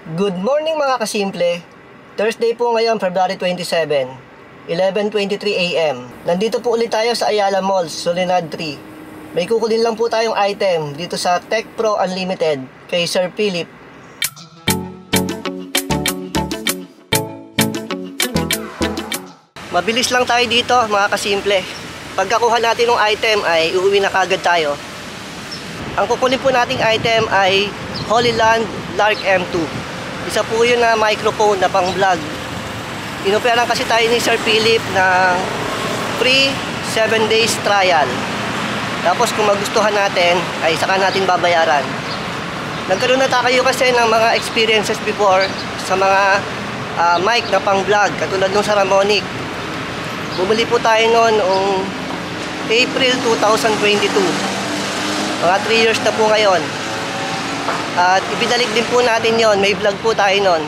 Good morning mga kasimple. Thursday po ngayon, February 27, 11:23 AM. Nandito po ulit tayo sa Ayala Mall, Soledad 3. May kukunin lang po tayong item dito sa Tech Pro Unlimited kay Sir Philip. Mabilis lang tayo dito mga kasimple. Pagkakuha natin ng item ay uuwi na kagad tayo. Ang kukunin po nating item ay Holyland Lark M2. Isa po yun na microphone na pang vlog. Inoperan kasi tayo ni Sir Philip ng free 7 days trial. Tapos kung magustuhan natin ay saka natin babayaran. Nagkaroon na tayo kasi ng mga experiences before sa mga mic na pang vlog katulad nung sa Ramonic. Bumili po tayo noon noong April 2022. Mga 3 years na po ngayon. At ibinalik din po natin yon. May vlog po tayo noon.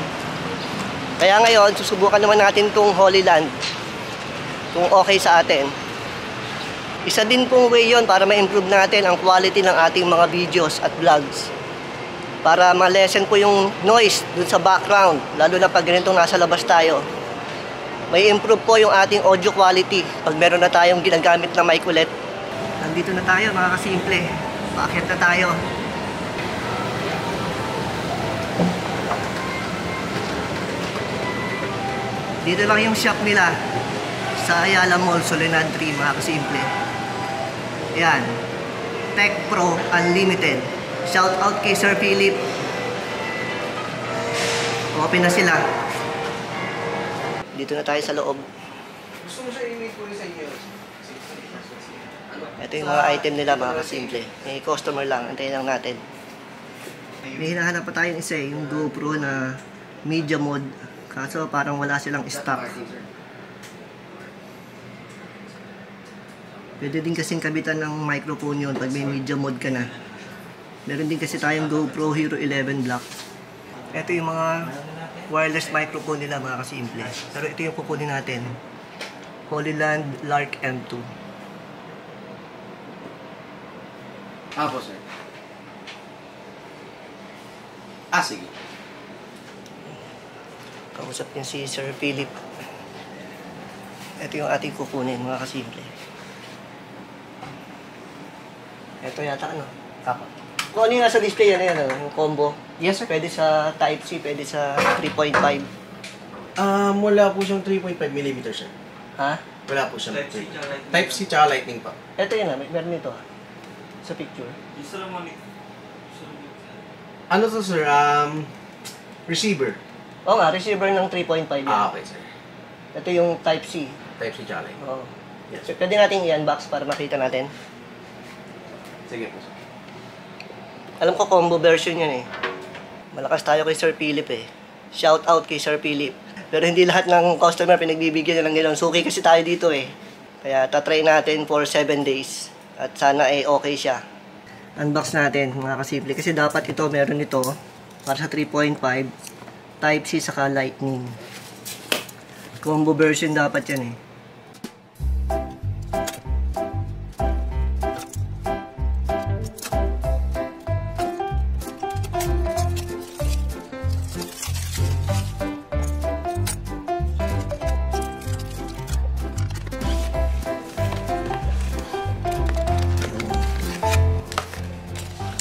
Kaya ngayon, susubukan naman natin itong Holyland. Kung okay sa atin. Isa din pong way yon para ma-improve natin ang quality ng ating mga videos at vlogs. Para ma-lessen po yung noise dun sa background. Lalo na pag ganitong nasa labas tayo. May improve po yung ating audio quality pag meron na tayong ginagamit na mic ulit. Nandito na tayo mga kasimple. Paakyat na tayo. Dito lang yung shop nila sa Ayala Mall, Soledad 3 mga kasimple. Ayan. Tech Pro Unlimited. Shout out kay Sir Philip. Open na sila. Dito na tayo sa loob. Gusto mo siya i-make ko sa inyo? Ito yung mga item nila mga kasimple. May customer lang. Antayin lang natin. May hinahanap pa tayong isa yung GoPro na media mode. Kaso parang wala silang stock. Pwede din kasing kabitan ng microphone yun pag may media mode ka na. Meron din kasi tayong GoPro Hero 11 Black. Ito yung mga wireless microphone nila mga kasimple. Pero ito yung kukunin natin. Holyland Lark M2. Po sir. Sige. Kausap niya si Sir Philip. Ito yung ating kukunin mga kasimple. Ito yata ano? Ako. Kung ano yung nasa display yan, yung combo. Yes sir. Pwede sa Type-C, pwede sa 3.5. Wala po siyang 3.5mm sir. Ha? Wala po siyang Type-C tsaka Lightning pa. Ito yun meron nito. Sa picture. Ano to sir? Receiver. Oo nga, receiver ng 3.5 yan. Okay sir. Ito yung Type-C. Type-C tsaka Lightning. Oo. Yes. So, pwede natin i-unbox para makita natin. Sige po sir. Alam ko combo version yan eh. Malakas tayo kay Sir Philip eh. Shout out kay Sir Philip. Pero hindi lahat ng customer pinagbibigyan nilang gano'n. Suki kasi tayo dito eh. Kaya tatry natin for 7 days. At sana ay okay siya. Unbox natin mga kasimple. Kasi dapat ito meron ito para sa 3.5 Type-C saka Lightning. Combo version dapat yan eh.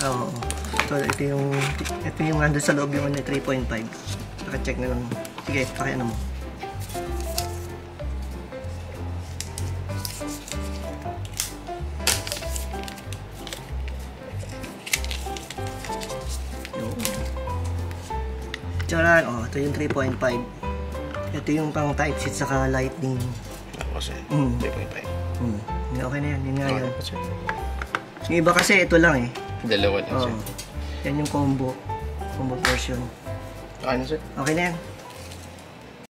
Oo. So, ito yung nandun sa loob yung 3.5. Naka-check na lang. Sige, pakiano mo. Charan, ito yung 3.5. Ito yung pang Type-C saka Lightning. Ako sir. 3.5. Okay na yan, yun nga yun. Sir. Yung iba kasi ito lang eh. Dalawa lang sir. Yan yung combo version. Okay na sir. Okay na yan.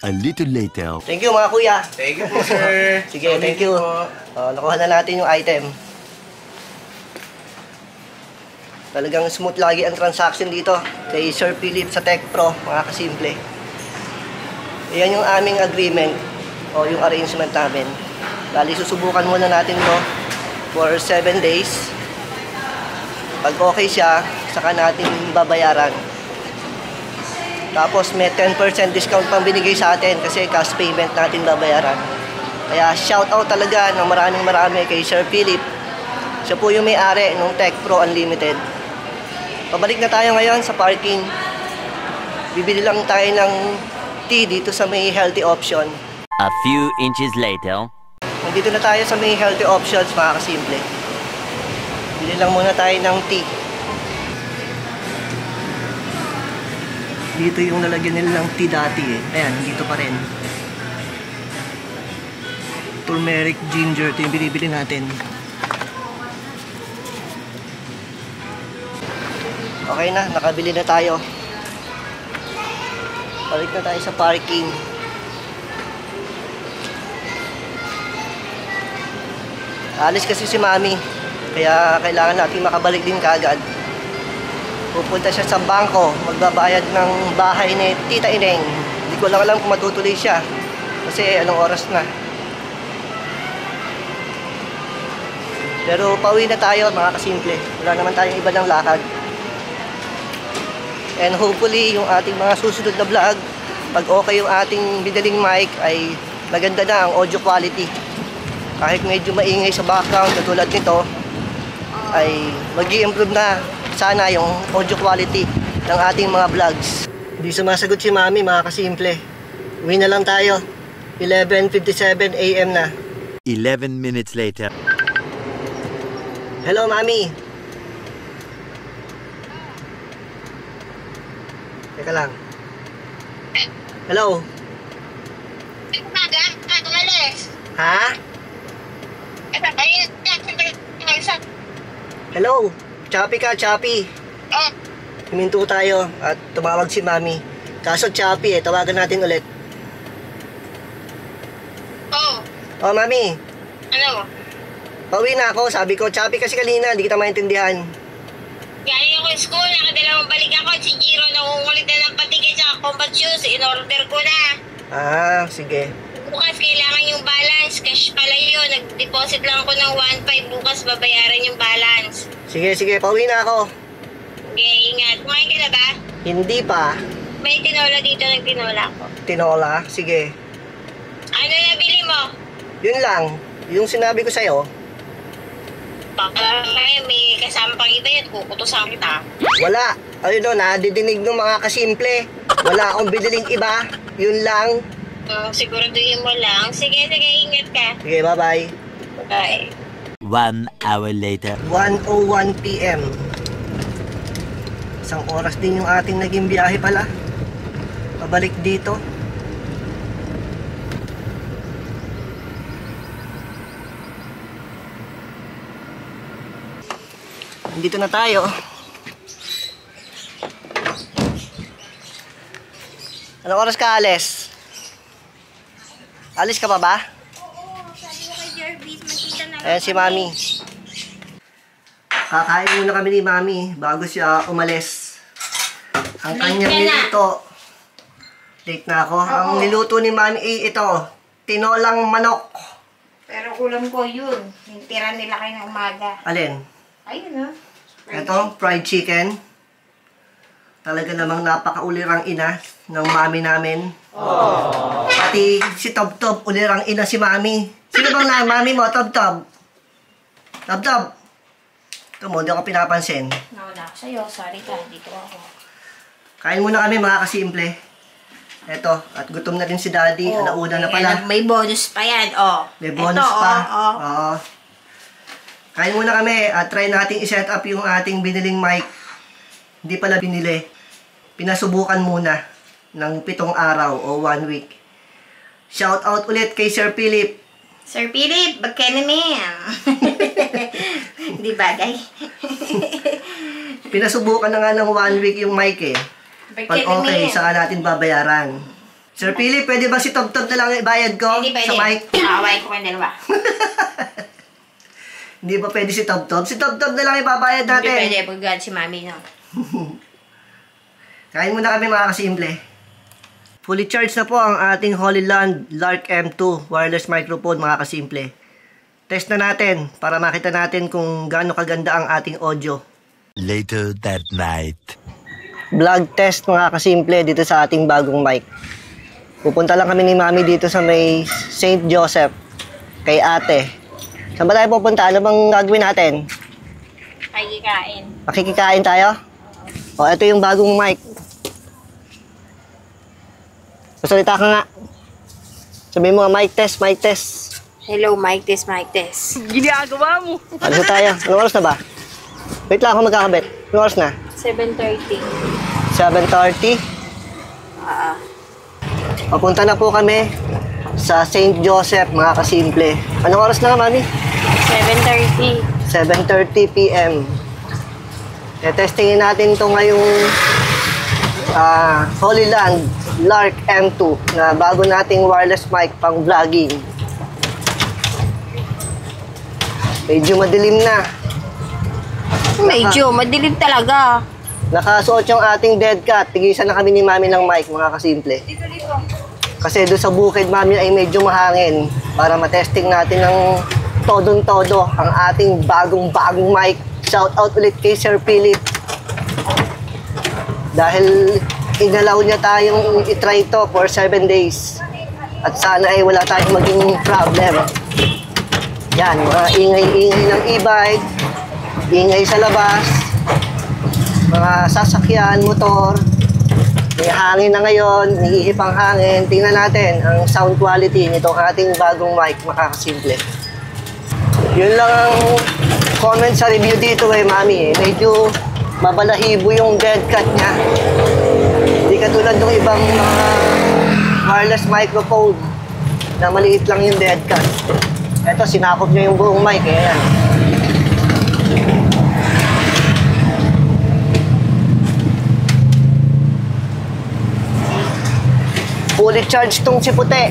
A little later. Thank you mga kuya. Thank you po sir. Sige, thank you. Nakuha na natin yung item. Talagang smooth lagi ang transaction dito kay Sir Philip sa Tech Pro, mga kasimple. Ayan yung aming agreement o yung arrangement namin. Dali susubukan muna natin to for 7 days. Pag okay siya, saka natin babayaran. Tapos may 10% discount pang binigay sa atin kasi cash payment natin babayaran. Kaya shoutout talaga ng marami kay Sir Philip. Siya po yung may-ari ng Tech Pro Unlimited. Pabalik na tayo ngayon sa parking. Bibili lang tayo ng tea dito sa may healthy option. A few inches later. Nandito na tayo sa may healthy options, mga kasimple. Bili lang muna tayo ng tea. Dito yung nalagyan nila ng tea dati eh. Ayan, dito pa rin. Turmeric ginger, ito yung binibili natin. Okay na, nakabili na tayo. Balik na tayo sa parking. Alis kasi si Mami, kaya kailangan natin makabalik din kaagad. Pupunta siya sa bangko, magbabayad ng bahay ni Tita Ineng. Hindi ko lang alam kung matutuloy siya, kasi anong oras na. Pero pauwi na tayo, mga kasimple. Wala naman tayong iba ng lakad. And hopefully, yung ating mga susunod na vlog, pag okay yung ating binaling mic, ay maganda na ang audio quality. Kahit medyo maingay sa background, katulad nito, ay mag-i-improve na sana yung audio quality ng ating mga vlogs. Hindi sumasagot si Mami, mga kasimple. Uwi na lang tayo. 11:57 AM na. 11 minutes later. Hello, Mami. Teka lang. Hello. Ha? Hello. Choppy ka, Choppy. Huminto tayo at tumawag si Mami. Kaso Choppy eh, tawagan natin ulit. Oh, Mami. Ano? Pauwi na ako. Sabi ko, Choppy kasi kanina, hindi kita maintindihan. Galing ako school, nakadalawang balik ako. Si Jiro nangungulit na ng patikit sa combat shoes. In-order ko na. Ah, sige. Bukas kailangan yung balance. Cash pala yun. Nag-deposit lang ako ng 1.5. Bukas babayaran yung balance. Sige, sige. Pauwi na ako. Okay, ingat. Kumain ka na ba? Hindi pa. May tinola dito. Nagtinola ko. Tinola? Sige. Ano nabili mo? Yun lang. Yung sinabi ko sa'yo. Baka may kasama pang iba yun. Kukutusan kita. Wala. Ayun o, nadidinig ng mga kasimple. Wala akong biniling iba. Yun lang. Siguraduhin mo lang. Sige, ingat ka. Sige, bye-bye. Bye. 1 hour later. 1:01 PM. Isang oras din yung ating naging biyahe pala. Pabalik dito. Dito na tayo. Anong oras ka alis? Alis ka pa ba? Oo, sabi ko kay Jervis, magkita na. Ayan si Mami. Kakain muna kami ni Mami bago siya umalis. Ang kanyang niluto. Late na ako. Ang niluto ni Mami ay ito. Tinolang manok. Pero ulam ko yun. Yung tira nila kayo ng umaga. Alin? Ayun ah. Ito, fried chicken. Talaga namang napakaulirang ina ng Mami namin. Pati si Tob Tob, ulirang ina si Mami. Sino bang na Mami mo, Tob Tob? Tob Tob. Ito mo, hindi ako pinapansin. Nawala ako sa'yo. Sorry ka. Dito ako. Kain muna kami mga kasimple. Eto, at gutom na din si Daddy. Alauna na pala. May bonus pa yan. Oh. May bonus Ito, pa. Oh. Oo. Kain muna kami at try natin i-set up yung ating biniling mic. Hindi pala binili. Pinasubukan muna ng 7 araw o 1 week. Shout out ulit kay Sir Philip. Sir Philip, bagay naman. Hindi bagay. Pinasubukan na nga ng 1 week yung mic eh. Pag okay, saka natin babayaran. Sir Philip, pwede ba si Tob Tob na lang ibayad ko Hindi pwede. sa mic? Away ko kang dalawa. Hindi ba pwede si Tob Tob? Si Tob Tob na lang ibabayad Hindi natin. pwede. Pagod si Mami, no? Kain muna kami mga kasimple. Fully charged na po ang ating Holyland Lark M2 wireless microphone mga kasimple. Test na natin para makita natin kung gaano kaganda ang ating audio. Later that night. vlog test mga kasimple dito sa ating bagong mic. Pupunta lang kami ni Mami dito sa may St. Joseph kay ate. Saan ba tayo pupunta? Ano bang gagawin natin? Pagkikain. Makikikain tayo? O, ito yung bagong mic. Masalita ka nga. Sabihin mo nga, mic test, mic test. Hello, mic test, mic test. Ano sa tayo? Anong oras na ba? Wait lang ako magkakabit. Anong oras na? 7:30. 7:30. Papunta na po kami sa St. Joseph, mga kasimple. Anong oras na nga, Mami? 7:30. 7:30 p.m. Testingin natin ito ngayong Holy Land Lark M2 na bago nating wireless mic pang vlogging. Medyo madilim na. Medyo madilim talaga. Nakasuot yung ating dead cat. Tigisan na kami ni Mami ng mic, mga kasimple. Kasi doon sa bukid, Mami, ay medyo mahangin para matesting natin ng todong-todo ang ating bagong-bagong mic. Shout out ulit kay Sir Philip. Dahil inalaw niya tayong itry ito for 7 days. At sana ay wala tayong maging problem. Yan, mga ingay-ingay ng e-bike, ingay sa labas, mga sasakyan, motor. May hangin na ngayon, nihihip ang hangin. Tingnan natin ang sound quality nitong ating bagong mic, makakasimple. Yun lang ang comment sa review dito Mami. Medyo mabalahibo yung dead cat niya. Hindi katulad ng ibang mga wireless microphone na maliit lang yung dead cat. Ito, sinakop niya yung buong mic. Ayan. Fully charged tong si Puti.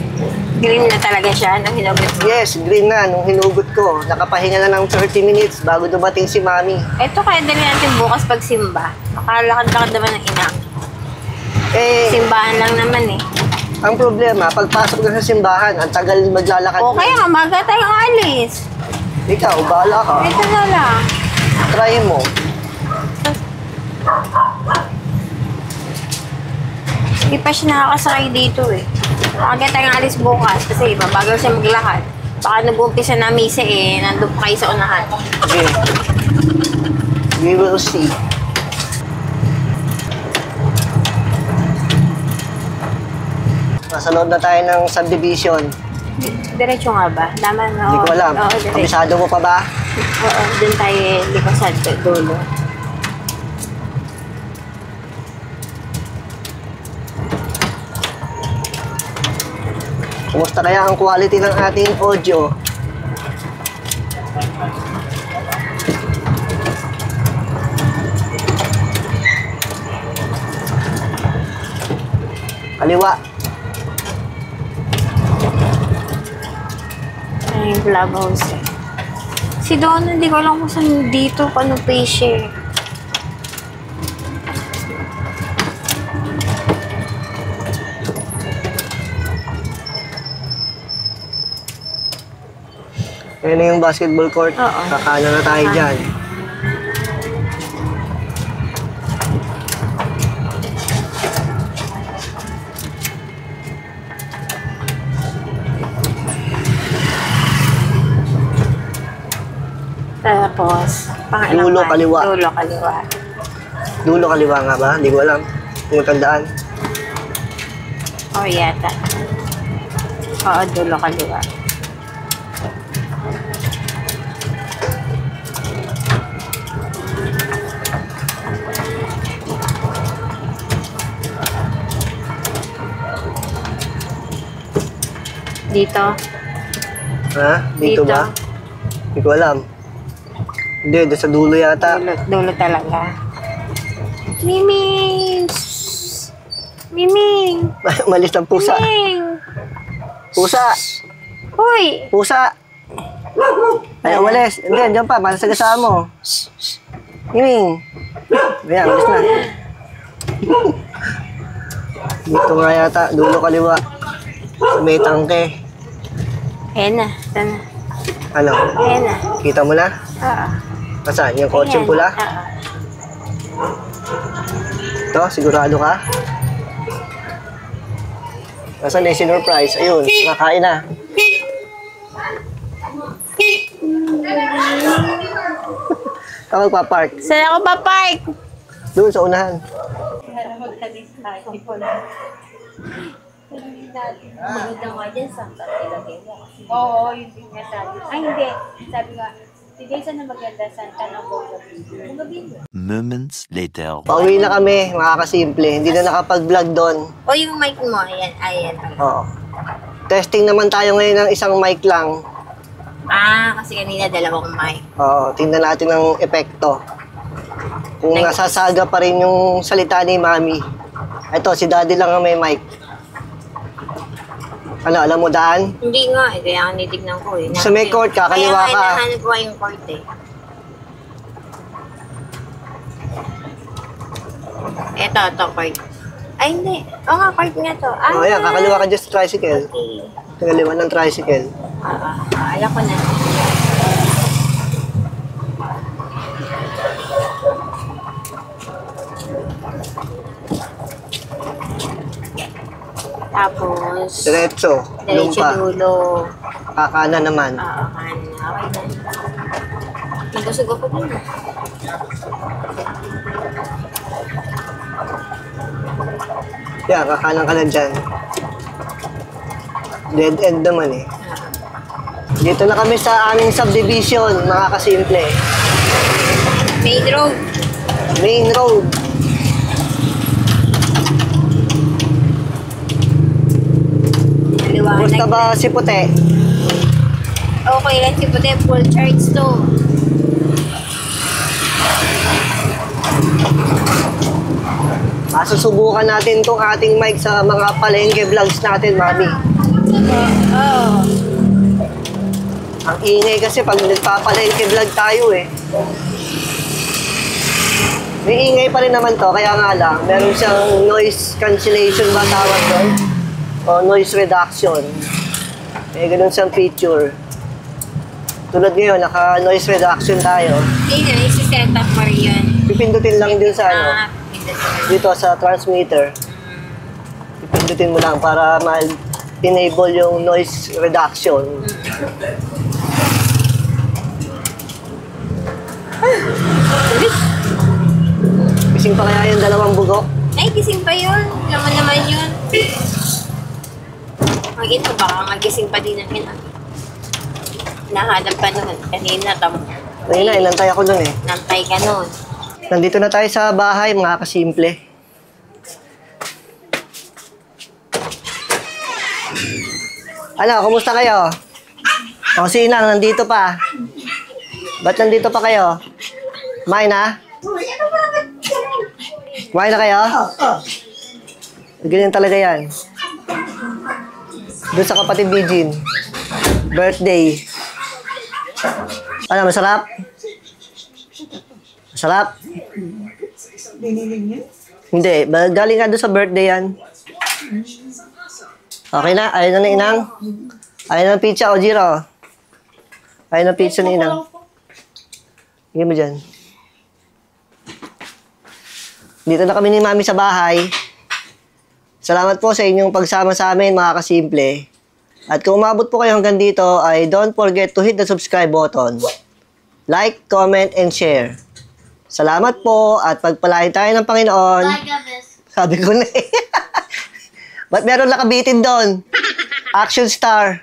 Green na talaga siya nang hinugot mo. Yes, green na nung hinugot ko. Nakapahinga na ng 30 minutes bago dumating si Mami. Ito kaya dali natin bukas pagsimba. Makalakad-lakad naman ng ina. Simbahan lang naman eh. Ang problema, pagpasok na sa simbahan, ang tagal maglalakad. O kaya maga tayong alis. Ikaw, bahala ka. Ito na lang. Try mo. Hindi pa siya nakakasakay dito eh. Maga tayong alis bukas kasi mabagal siya maglakad. Baka nag-umpisa na misa eh, nandun pa kayo sa unahan. Okay. We will see. Nasa loob na tayo ng subdivision. Diretso nga ba? Tama na. Hindi ko alam. Oo, diretso. Kabisado mo pa ba? Oo, dun tayo likasan sa dulo. Kumusta kaya ang quality ng ating audio? Kaliwa. Ay, yung clubhouse eh. Si Don, hindi ko alam kung saan dito, kung ano page eh. Ayan na yung basketball court. Oo. Kakano na tayo dyan. Tapos, pangalan Dulo, kaliwa. Dulo, kaliwa. Dulo kaliwa nga ba? Hindi ko alam. Kung tandaan. O, yata. Oo, dulo, kaliwa. Dito. Ha? Dito ba? Hindi ko alam. Hindi, doon sa dulo yata. Dulo talaga. Miming! Miming! Malis ng pusa. Miming! Pusa! Hoy! Pusa! Ay, umalis. Hindi, dyan pa. Malasagasaan mo. Miming! Ayan, umalis na. Dito nga yata. Dulo kaliwa. May tangke. Ayan na. Ito na. Ano? Ayan na. Kita mo na? Oo. Nasaan? Yung kotseng Ayan. pula? Oo. Ito, sigurado ka? Nasaan na yung sinurprise? Ayun, nakain na. Saan magpa-park? Saan ako pa-park? Doon sa unahan. Maganda nga dyan, saan ka nilagay mo? Oo, yun din nga sabi. Ay, hindi. Sabi nga, sige, saan na maganda? Saan ka na Bougainville? Moments later. Pauwi na kami, mga kasimple. Hindi na nakapag-vlog doon. O yung mic mo, ayan, ayan. Oo. Testing naman tayo ngayon ng isang mic lang. Ah, kasi kanina dalawang mic. Oo, tingnan natin ang epekto. Kung nasasaga pa rin yung salita ni Mami. Ito, si Daddy lang ang may mic. Ano, alam mo daan? Hindi nga, eh, kaya nitignan ko eh. Sa may court ka, kaliwa Kaya ka. nga, nahanap ko yung court eh. Ito, court. Ay, hindi. Oo nga, court nga to. Ah, Oh, ayan, kakaliwa ka dyan sa tricycle. okay. Kakaliwa ng tricycle. Alam ko na. Tapos, Diretso, diretso lumpa. dulo. Kakana naman. Kanan. Okay na. Nagusog ako dun. Yan, kakanan ka na dyan. Dead end naman eh. Dito na kami sa aming subdivision, mga kasimple. Main road. Main road. Liwanag. Gusto ba si Puti? Okay lang si Puti. Full charge to. Susubukan natin itong ating mic sa mga palengke vlogs natin, Mami. Oo. Ang ingay kasi pag nagpapalengke vlog tayo eh. May ingay pa rin naman to, kaya nga lang, meron siyang noise cancellation ba tawag doon? O noise reduction. May ganun siyang feature. Tulad ngayon, naka-noise reduction tayo. Hindi na, isi-set up for yun. Pipindutin lang din sa ano, Pindutin. dito sa transmitter. Pipindutin mo lang para ma-enable yung noise reduction. Gising pa kaya yung dalawang bugok? Ay, gising pa yun. Laman naman yun. Ito, baka magising pa din ang ina. Nahanap ka nun. Kanina, Kanina, inantay ako dun eh. nantay ka nun. Nandito na tayo sa bahay, mga kasimple. Ano, kumusta kayo? O, sinang, nandito pa. Ba't nandito pa kayo? Kumain na? Kumain na kayo? Ganyan talaga yan. Doon sa kapatid Bijin. Birthday. Ano, masarap? Masarap? Hindi, galing nga doon sa birthday yan. Okay na, ayaw na inang. Ayaw ng pizza, Ojiro. Ayaw ng pizza ni inang. Hingin mo dyan. Dito na kami ni Mami sa bahay. Salamat po sa inyong pagsama sa amin, mga kasimple. At kung umabot po kayo hanggang dito, ay don't forget to hit the subscribe button. Like, comment, and share. Salamat po at pagpalain tayo ng Panginoon. Sabi ko na eh. Ba't meron nakabitin doon? Action star.